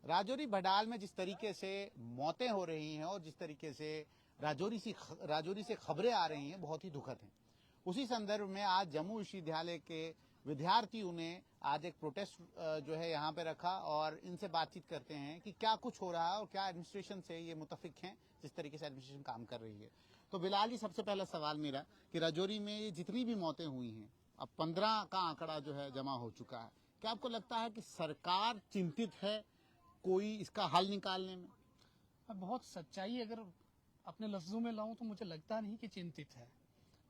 राजौरी भडाल में जिस तरीके से मौतें हो रही हैं और जिस तरीके से राजौरी से खबरें आ रही हैं बहुत ही दुखद हैं। उसी संदर्भ में आज जम्मू विश्वविद्यालय के विद्यार्थियों ने आज एक प्रोटेस्ट जो है यहाँ पे रखा और इनसे बातचीत करते हैं कि क्या कुछ हो रहा है और क्या एडमिनिस्ट्रेशन से ये मुतफिक हैं जिस तरीके से एडमिनिस्ट्रेशन काम कर रही है। तो बिलाल जी, सबसे पहला सवाल मेरा कि राजौरी में ये जितनी भी मौतें हुई हैं, अब 15 का आंकड़ा जो है जमा हो चुका है, क्या आपको लगता है कि सरकार चिंतित है कोई इसका हल निकालने में? मैं बहुत सच्चाई अगर अपने लफ्जों में लाऊं तो मुझे लगता नहीं कि चिंतित है।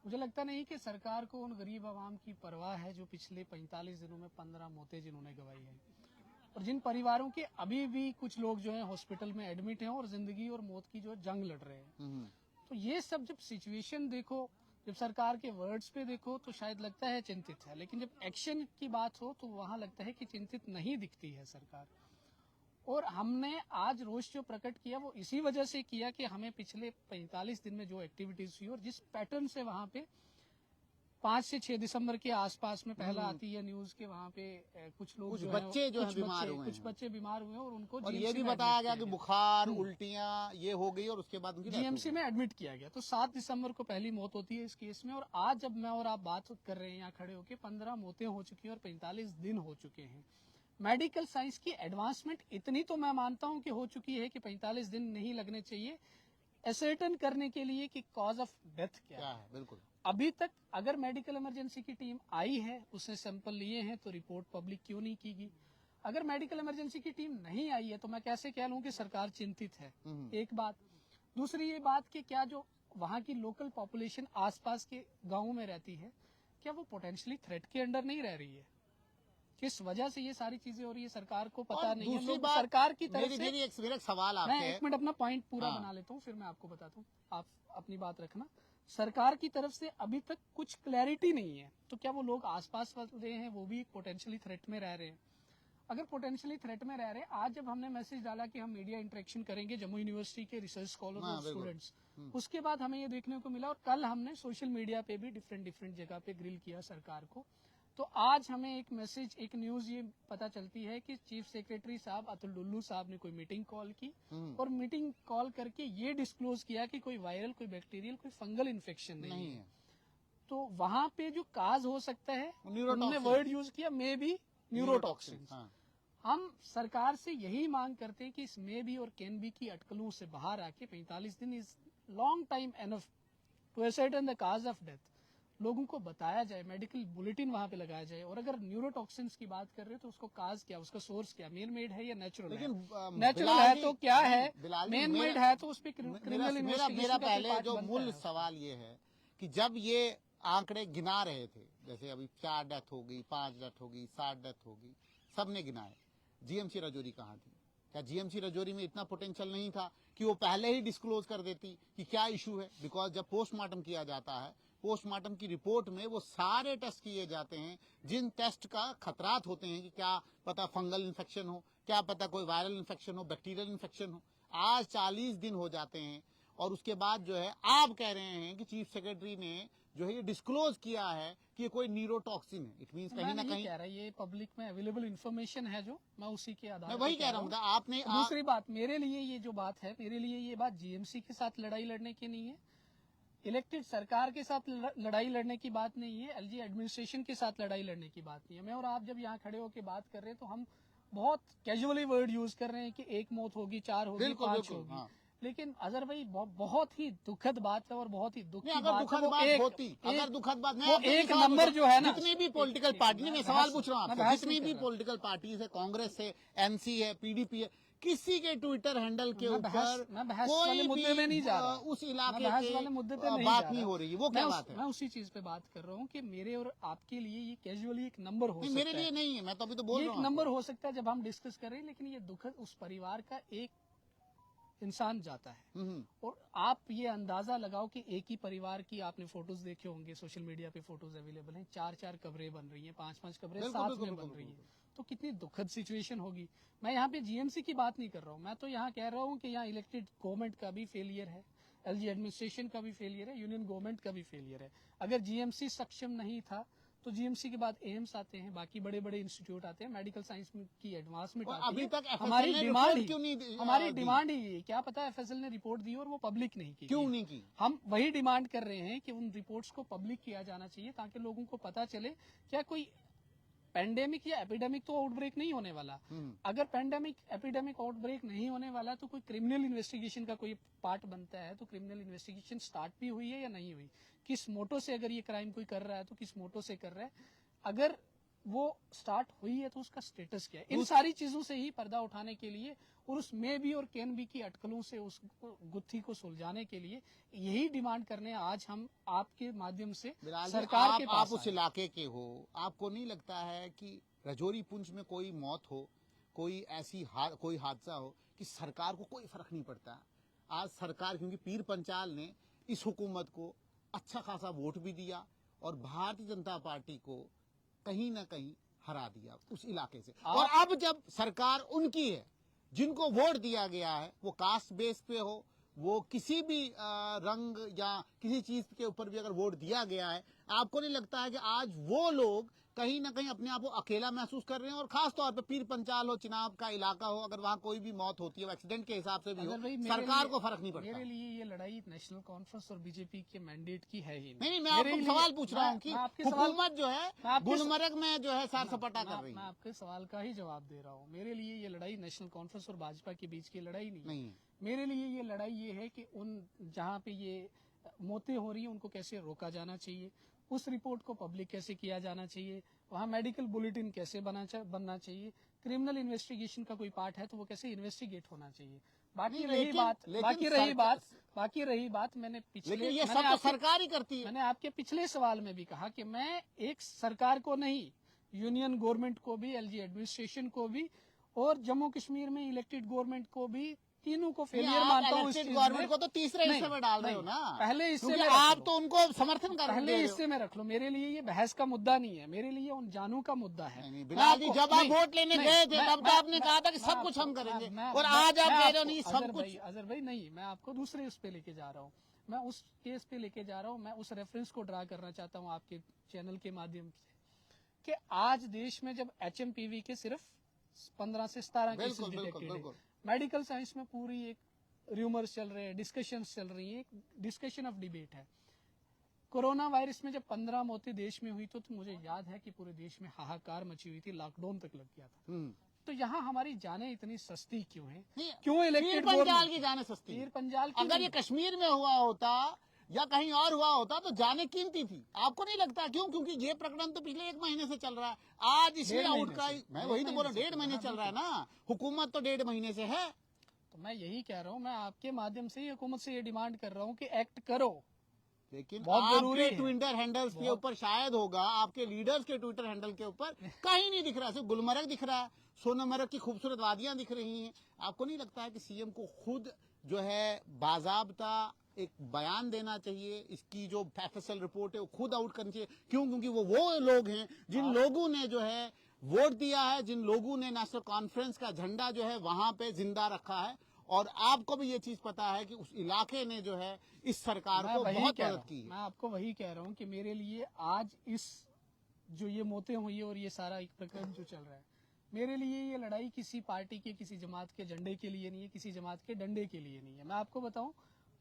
मुझे लगता नहीं कि सरकार को उन गरीब आवाम की परवाह है जो पिछले 45 दिनों में 15 मौतें जिन्होंने गंवाई हैं, और जिन परिवारों के अभी भी कुछ लोग जो हैं हॉस्पिटल में एडमिट हैं और जिंदगी और मौत की जो जंग लड़ रहे हैं। तो ये सब जब सिचुएशन देखो, जब सरकार के वर्ड्स पे देखो तो शायद लगता है चिंतित है, लेकिन जब एक्शन की बात हो तो वहां लगता है कि चिंतित नहीं दिखती है सरकार। और हमने आज रोष जो प्रकट किया वो इसी वजह से किया कि हमें पिछले 45 दिन में जो एक्टिविटीज हुई और जिस पैटर्न से वहां पे 5 से 6 दिसंबर के आसपास में पहला आती है न्यूज के वहां पे कुछ लोग कुछ बच्चे जो हैं बीमार हुए हैं, कुछ बच्चे बीमार हुए और उनको और ये भी बताया गया कि बुखार उल्टियां ये हो गई और उसके बाद उनकी जीएमसी में एडमिट किया गया। तो 7 दिसंबर को पहली मौत होती है इस केस में, और आज जब मैं और आप बात कर रहे हैं यहाँ खड़े होकर 15 मौतें हो चुकी हैं और 45 दिन हो चुके हैं। मेडिकल साइंस की एडवांसमेंट इतनी तो मैं मानता हूं कि हो चुकी है कि 45 दिन नहीं लगने चाहिए एसर्टन करने के लिए कि कॉज ऑफ डेथ क्या है। बिल्कुल। अभी तक अगर मेडिकल इमरजेंसी की टीम आई है, उसने सैंपल लिए हैं, तो रिपोर्ट पब्लिक क्यों नहीं की गई? अगर मेडिकल इमरजेंसी की टीम नहीं आई है तो मैं कैसे कह लूं कि सरकार चिंतित है? एक बात। दूसरी ये बात कि क्या जो वहां की लोकल पॉपुलेशन आसपास के गांवों में रहती है, क्या वो पोटेंशियली थ्रेट के अंडर नहीं रह रही है? किस वजह से ये सारी चीजें हो रही है सरकार को पता नहीं है। लोग सरकार की तरफ से मेरा सवाल आपसे मैं 1 मिनट अपना पॉइंट पूरा बना लेता हूँ, फिर मैं आपको बताता हूँ, आप अपनी बात रखना। सरकार की तरफ से अभी तक कुछ क्लैरिटी नहीं है, तो क्या वो लोग आसपास रहे हैं वो भी पोटेंशियली थ्रेट में रह रहे हैं? अगर पोटेंशियली थ्रेट में रह रहे हैं, आज जब हमने मैसेज डाला कि हम मीडिया इंटरेक्शन करेंगे जम्मू यूनिवर्सिटी के रिसर्च स्कॉलर और स्टूडेंट्स, उसके बाद हमें ये देखने को मिला, और कल हमने सोशल मीडिया पे भी डिफरेंट जगह पे ग्रिल किया सरकार को। तो आज हमें एक मैसेज, एक न्यूज ये पता चलती है कि चीफ सेक्रेटरी साहब अतुल डुल्लू साहब ने कोई मीटिंग कॉल की और मीटिंग कॉल करके ये डिस्क्लोज किया कि कोई वायरल, कोई बैक्टीरियल, कोई फंगल इन्फेक्शन नहीं है। तो वहां पे जो काज हो सकता है, उन्होंने वर्ड यूज किया मे बी न्यूरोटॉक्सिन। हम सरकार से यही मांग करते हैं कि इस मे बी और कैन बी की अटकलों से बाहर आके 45 दिन is long time enough to ascertain the cause of death. लोगों को बताया जाए, मेडिकल बुलेटिन वहां पे लगाया जाए, और अगर न्यूरोटॉक्सिन्स की बात कर रहे हो तो उसको काज क्या, उसका सोर्स क्या, मेन मेड है या नेचुरल है? नेचुरल है तो क्या है, मेन मेड है तो उस पर क्रिमिनल इन्वेस्टिगेशन। मेरा पहले जो मूल सवाल ये है कि जब ये आंकड़े गिना रहे थे, जैसे अभी 4 डेथ हो गई, 5 डेथ हो गई, 7 डेथ हो गई, सबने गिनाए, जीएमसी राजौरी कहाँ थी? क्या जीएमसी राजौरी में इतना पोटेंशियल नहीं था कि वो पहले ही डिस्क्लोज कर देती कि क्या इशू है? बिकॉज जब पोस्टमार्टम किया जाता है, पोस्टमार्टम की रिपोर्ट में वो सारे टेस्ट किए जाते हैं जिन टेस्ट का खतरात होते हैं कि क्या पता फंगल इन्फेक्शन हो, क्या पता कोई वायरल इन्फेक्शन हो, बैक्टीरियल इन्फेक्शन हो। आज 40 दिन हो जाते हैं और उसके बाद जो है आप कह रहे हैं कि चीफ सेक्रेटरी ने जो है ये डिस्क्लोज किया है कि ये कोई न्यूरोटॉक्सिन है। इट मींस कहीं ना कहीं कह रहा है, ये पब्लिक में अवेलेबल इन्फॉर्मेशन है जो मैं उसी के आधार मैं वही कह रहा हूँ। आपने दूसरी बात, मेरे लिए ये जो बात है, मेरे लिए ये बात जीएमसी के साथ लड़ाई लड़ने की नहीं है, इलेक्टेड सरकार के साथ लड़ाई लड़ने की बात नहीं है, एलजी एडमिनिस्ट्रेशन के साथ लड़ाई लड़ने की बात नहीं है। मैं और आप जब यहाँ खड़े होकर बात कर रहे हैं तो हम बहुत कैजुअली वर्ड यूज कर रहे हैं कि 1 मौत होगी, 4 होगी, 5 होगी, लेकिन अजहर भाई बहुत ही दुखद बात है और बहुत ही दुख की बात है। अगर दुखद बात वो एक नंबर जो है ना, जितनी भी पॉलिटिकल पार्टी, मैं सवाल पूछ रहा हूँ आपसे, जितनी भी पॉलिटिकल पार्टी है, कांग्रेस है, एनसी है, पीडीपी है, किसी के ट्विटर हैंडल के ऊपर कोई मुद्दे में नहीं जा रहा, उस इलाके वाले मुद्दे पे बात नहीं हो रही है। वो क्या बात है? मैं उसी चीज पे बात कर रहा हूँ कि मेरे और आपके लिए ये कैजुअली एक नंबर हो सकता है, मेरे लिए नहीं है। मैं तो अभी तो बोल रहा हूँ एक नंबर हो सकता है जब हम डिस्कस कर रहे हैं, लेकिन ये दुखद उस परिवार का एक इंसान जाता है। और आप ये अंदाजा लगाओ कि एक ही परिवार की, आपने फोटोज देखे होंगे, सोशल मीडिया पे फोटोज अवेलेबल हैं, 4-4 कब्रें बन रही हैं, 5-5 कब्रें साथ में बन रही हैं, तो कितनी दुखद सिचुएशन होगी। मैं यहाँ पे जीएमसी की बात नहीं कर रहा हूँ, मैं तो यहाँ कह रहा हूँ कि यहाँ इलेक्टेड गवर्नमेंट का भी फेलियर है, एलजी एडमिनिस्ट्रेशन का भी फेलियर है, यूनियन गवर्नमेंट का भी फेलियर है। अगर जीएमसी सक्षम नहीं था तो जीएमसी के बाद एम्स आते हैं, बाकी बड़े बड़े इंस्टीट्यूट आते हैं, मेडिकल साइंस की एडवांसमेंट और आती अभी है। तक FSL हमारी ने डिमांड रिपोर्ट ही क्यों नहीं दी? हमारी डिमांड ही ये, क्या पता एफएसएल ने रिपोर्ट दी और वो पब्लिक नहीं की। क्यों नहीं की? हम वही डिमांड कर रहे हैं कि उन रिपोर्ट्स को पब्लिक किया जाना चाहिए, ताकि लोगों को पता चले क्या कोई पेंडेमिक या एपिडेमिक तो आउटब्रेक नहीं होने वाला। अगर पेंडेमिक एपिडेमिक आउटब्रेक नहीं होने वाला तो कोई क्रिमिनल इन्वेस्टिगेशन का कोई पार्ट बनता है, तो क्रिमिनल इन्वेस्टिगेशन स्टार्ट भी हुई है या नहीं हुई, किस मोटो से अगर ये क्राइम कोई कर रहा है तो किस मोटो से कर रहा है, अगर वो स्टार्ट हुई है तो उसका स्टेटस क्या है। इन सारी चीजों से ही पर्दा उठाने के लिए और उस मे बी और कैन बी की अटकलों से उस गुत्थी को सुलझाने के लिए यही डिमांड करने आज हम आपके माध्यम से बिलाल जी, सरकार के पास आप उस इलाके के हो, आपको नहीं लगता है कि रजौरी पुंछ में कोई मौत हो, कोई ऐसी कोई हादसा हो कि सरकार को कोई फर्क नहीं पड़ता? आज सरकार, क्योंकि पीर पंचाल ने इस हुकूमत को अच्छा खासा वोट भी दिया और भारतीय जनता पार्टी को कहीं ना कहीं हरा दिया उस इलाके से, और अब जब सरकार उनकी है, जिनको वोट दिया गया है, वो कास्ट बेस पे हो, वो किसी भी रंग या किसी चीज के ऊपर भी अगर वोट दिया गया है, आपको नहीं लगता है कि आज वो लोग कहीं ना कहीं अपने आप को अकेला महसूस कर रहे हैं? और खास तौर पे पीर पंचाल हो, चिनाब का इलाका हो, अगर वहाँ कोई भी मौत होती है, वो एक्सीडेंट के हिसाब से भी हो, सरकार को फर्क नहीं पड़ता। मेरे लिए ये लड़ाई नेशनल कॉन्फ्रेंस और बीजेपी के मैंडेट की है ही नहीं। मैं आपको सवाल पूछ रहा हूँ कि हुकूमत जो है गुलमर्ग में जो है सार सपाटा कर रही है। मैं आपके सवाल का ही जवाब दे रहा हूँ। मेरे लिए ये लड़ाई नेशनल कॉन्फ्रेंस और भाजपा के बीच की लड़ाई नहीं है। मेरे लिए ये लड़ाई ये है कि उन जहाँ पे ये मौतें हो रही है उनको कैसे रोका जाना चाहिए, उस रिपोर्ट को पब्लिक कैसे किया जाना चाहिए, वहाँ मेडिकल बुलेटिन कैसे बनना चाहिए, क्रिमिनल इन्वेस्टिगेशन का कोई पार्ट है तो वो कैसे इन्वेस्टिगेट होना चाहिए। बाकी रही बात मैंने पिछले, ये सब तो सरकार ही करती है। मैंने आपके पिछले सवाल में भी कहा कि मैं एक सरकार को नहीं, यूनियन गवर्नमेंट को भी, एलजी एडमिनिस्ट्रेशन को भी और जम्मू कश्मीर में इलेक्टेड गवर्नमेंट को भी, तीनों को फेलियर मानता हूँ। गवर्नमेंट को तो तीसरे हिस्से में डाल रहे हो ना, पहले हिस्से में आप तो उनको समर्थन कर रहे हो। पहले हिस्से में रख लो। मेरे लिए ये बहस का मुद्दा नहीं है, मेरे लिए उन जानू का मुद्दा है। बिलाल जी, जब आप वोट लेने गए थे तब तो आपने कहा था कि सब कुछ हम करेंगे, और आज आप कह रहे हो नहीं सब कुछ। अजहर भाई नहीं, मैं आपको दूसरे उस पे लेके जा रहा हूँ, मैं उस केस पे लेके जा रहा हूँ, मैं उस रेफरेंस को ड्रा करना चाहता हूँ आपके चैनल के माध्यम से कि आज देश में जब HMPV के सिर्फ 15 से 17 केसेस डिटेक्टेड है, मेडिकल साइंस में पूरी एक रूमर्स चल रहे हैं, डिस्कशंस चल रही है, डिस्कशन ऑफ डिबेट है। कोरोना वायरस में जब 15 मौतें देश में हुई तो मुझे याद है कि पूरे देश में हाहाकार मची हुई थी, लॉकडाउन तक लग गया था। तो यहाँ हमारी जानें इतनी सस्ती क्यों हैं? क्यों इलेक्टेड पंजाल की जानें सस्ती? पीर पंजाल की अगर ये कश्मीर में हुआ होता या कहीं और हुआ होता तो जाने कीमती थी, आपको नहीं लगता? क्यों? क्योंकि ये प्रकरण तो पिछले 1 महीने से चल रहा है, आज इसमें आउटक्राई, मैं वही तो बोल रहा हूँ, 1.5 महीने चल रहा है ना, हुकूमत तो 1.5 महीने से है। तो मैं यही कह रहा हूँ, मैं आपके माध्यम से हुकूमत से ये डिमांड कर रहा हूँ कि एक्ट करो। लेकिन आपके ट्विटर हैंडल्स के ऊपर शायद होगा, आपके लीडर्स के ट्विटर हैंडल के ऊपर कहीं नहीं दिख रहा है, सिर्फ गुलमर्ग दिख रहा है, सोनमर्ग की खूबसूरत वादियां दिख रही हैं। आपको नहीं लगता है कि सीएम को खुद जो है बाजाबता एक बयान देना चाहिए, इसकी जो FSL रिपोर्ट है वो खुद आउट करनी चाहिए? क्यों? क्योंकि वो लोग हैं जिन लोगों ने जो है वोट दिया है, जिन लोगों ने नेशनल कॉन्फ्रेंस का झंडा जो है वहां पे जिंदा रखा है, और आपको भी ये चीज पता है कि उस इलाके ने जो है इस सरकार को बहुत मदद की है। मैं आपको वही कह रहा हूँ कि मेरे लिए आज इस जो ये मौतें हुई है और ये सारा एक प्रकरण जो चल रहा है, मेरे लिए ये लड़ाई किसी पार्टी के, किसी जमात के झंडे के लिए नहीं है, किसी जमात के डंडे के लिए नहीं है। मैं आपको बताऊं,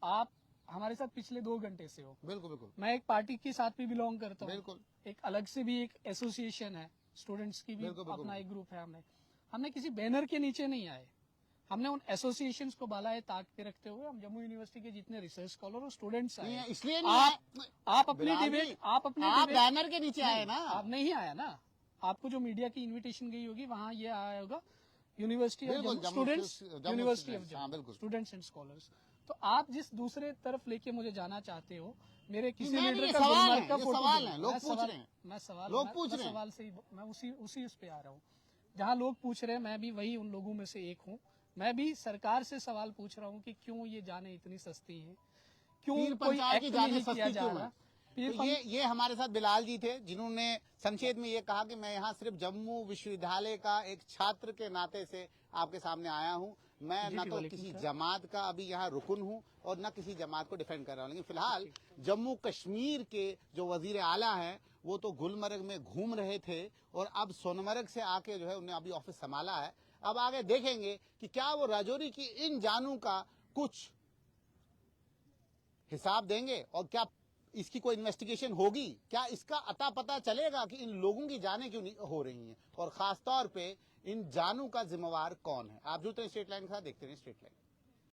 आप हमारे साथ पिछले 2 घंटे से हो। बिल्कुल बिल्कुल। मैं एक पार्टी के साथ भी बिलोंग करता हूँ, बिल्कुल। एक अलग से भी एक एसोसिएशन है, स्टूडेंट्स की भी अपना एक ग्रुप है। हमने किसी बैनर के नीचे नहीं आए, हमने उन एसोसिएशंस को बालाए ताक पे रखते हुए हम जम्मू यूनिवर्सिटी के जितने रिसर्च स्कॉलर और स्टूडेंट्स आए, इसलिए आप अपनी डिबेट, आप बैनर के नीचे आए ना, आप नहीं आया ना, आपको जो मीडिया की इन्विटेशन गई होगी वहाँ ये आया होगा, university of students, university of Jammu students and scholars. तो आप जिस दूसरे तरफ लेके मुझे जाना चाहते हो, मेरे किसी लीडर का गुलमर्ग का फोटो, सवाल है, लोग पूछ रहे हैं, मैं सवाल सवाल से मैं उसी उस पे आ रहा हूँ जहाँ लोग पूछ रहे हैं, मैं भी वही उन लोगों में से एक हूँ। मैं भी सरकार से सवाल पूछ रहा हूँ कि क्यों ये जाने इतनी सस्ती हैं, क्यों कोई एक्ट नहीं किया जा रहा। तो ये हमारे साथ बिलाल जी थे, जिन्होंने संक्षेप में ये कहा कि मैं यहाँ सिर्फ जम्मू विश्वविद्यालय का एक छात्र के नाते से आपके सामने आया हूँ, मैं न तो किसी जमात का अभी यहाँ रुकन हूँ और न किसी जमात को डिफेंड कर रहा हूँ, लेकिन फिलहाल जम्मू कश्मीर के जो वजीर आला हैं वो तो गुलमर्ग में घूम रहे थे और अब सोनमर्ग से आके जो है उन्हें अभी ऑफिस संभाला है। अब आगे देखेंगे कि क्या वो राजौरी की इन जानों का कुछ हिसाब देंगे और क्या इसकी कोई इन्वेस्टिगेशन होगी, क्या इसका अता पता चलेगा कि इन लोगों की जानें क्यों नहीं हो रही हैं और खास तौर पे इन जानों का जिम्मेवार कौन है। आप जुड़ते हैं स्ट्रेट लाइन के साथ, देखते रहिए स्ट्रेट लाइन।